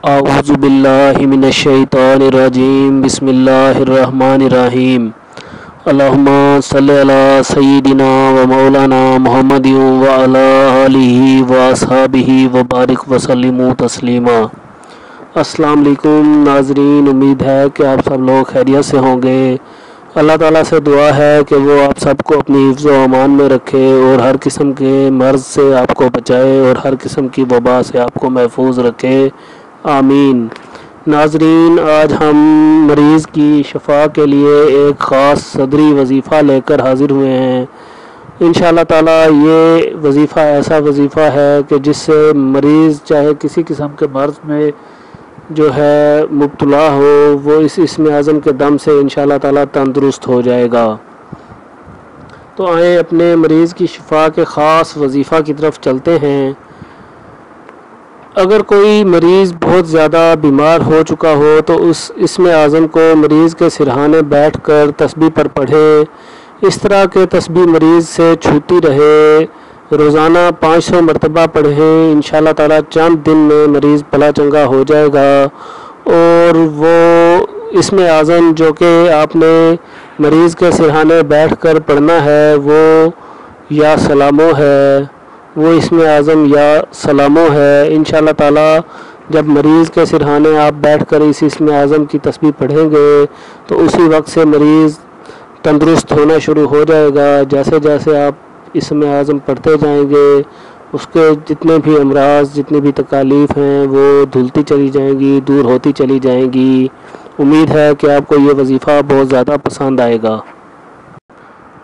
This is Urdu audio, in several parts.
اعوذ باللہ من الشیطان الرجیم بسم اللہ الرحمن الرحیم اللہم صلی علی سیدنا و مولانا محمد و علی آلہ و اصحابہ و بارک وسلم تسلیما۔ السلام علیکم ناظرین، امید ہے کہ آپ سب لوگ خیریت سے ہوں گے۔ اللہ تعالیٰ سے دعا ہے کہ وہ آپ سب کو اپنی حفظ و امان میں رکھے اور ہر قسم کے مرض سے آپ کو بچائے اور ہر قسم کی وبا سے آپ کو محفوظ رکھے، آمین۔ ناظرین، آج ہم مریض کی شفا کے لیے ایک خاص صدری وظیفہ لے کر حاضر ہوئے ہیں۔ انشاءاللہ تعالیٰ یہ وظیفہ ایسا وظیفہ ہے کہ جس سے مریض چاہے کسی قسم کے مرض میں جو ہے مبتلا ہو، وہ اس اسم اعظم کے دم سے انشاءاللہ تعالیٰ تندرست ہو جائے گا۔ تو آئیں اپنے مریض کی شفا کے خاص وظیفہ کی طرف چلتے ہیں۔ اگر کوئی مریض بہت زیادہ بیمار ہو چکا ہو تو اس اسم اعظم کو مریض کے سرہانے بیٹھ کر تسبیح پر پڑھے۔ اس طرح کے تسبیح مریض سے چھوتی رہے، روزانہ 500 مرتبہ پڑھیں۔ انشاءاللہ تعالیٰ چند دن میں مریض بھلا چنگا ہو جائے گا۔ اور وہ اسم اعظم جو کہ آپ نے مریض کے سرہانے بیٹھ کر پڑھنا ہے وہ یا سلامو ہے، وہ اسم اعظم یا سلامو ہے۔ انشاءاللہ تعالیٰ جب مریض کے سرہانے آپ بیٹھ کر اس اسم اعظم کی تسبیح پڑھیں گے تو اسی وقت سے مریض تندرست ہونا شروع ہو جائے گا۔ جیسے جیسے آپ اسم اعظم پڑھتے جائیں گے اس کے جتنے بھی امراض، جتنی بھی تکالیف ہیں وہ دھلتی چلی جائیں گی، دور ہوتی چلی جائیں گی۔ امید ہے کہ آپ کو یہ وظیفہ بہت زیادہ پسند آئے گا۔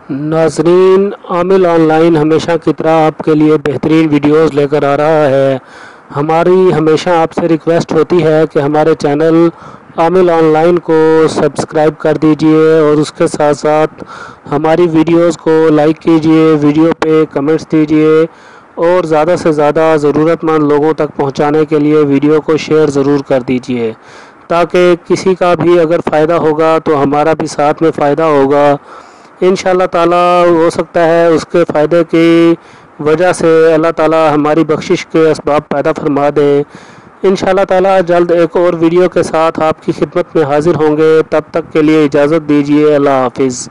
ناظرین، عامل آن لائن ہمیشہ کی طرح آپ کے لیے بہترین ویڈیوز لے کر آ رہا ہے۔ ہماری ہمیشہ آپ سے ریکویسٹ ہوتی ہے کہ ہمارے چینل عامل آن لائن کو سبسکرائب کر دیجئے اور اس کے ساتھ ساتھ ہماری ویڈیوز کو لائک کیجئے، ویڈیو پہ کمنٹس دیجئے اور زیادہ سے زیادہ ضرورت مند لوگوں تک پہنچانے کے لیے ویڈیو کو شیئر ضرور کر دیجئے، تاکہ کسی کا بھی اگر فائدہ ہوگا تو ہمارا بھی ساتھ میں فائدہ ہوگا۔ انشاءاللہ تعالیٰ ہو سکتا ہے اس کے فائدے کی وجہ سے اللہ تعالیٰ ہماری بخشش کے اسباب پیدا فرما دیں۔ انشاءاللہ تعالیٰ جلد ایک اور ویڈیو کے ساتھ آپ کی خدمت میں حاضر ہوں گے۔ تب تک کے لیے اجازت دیجیے، اللہ حافظ۔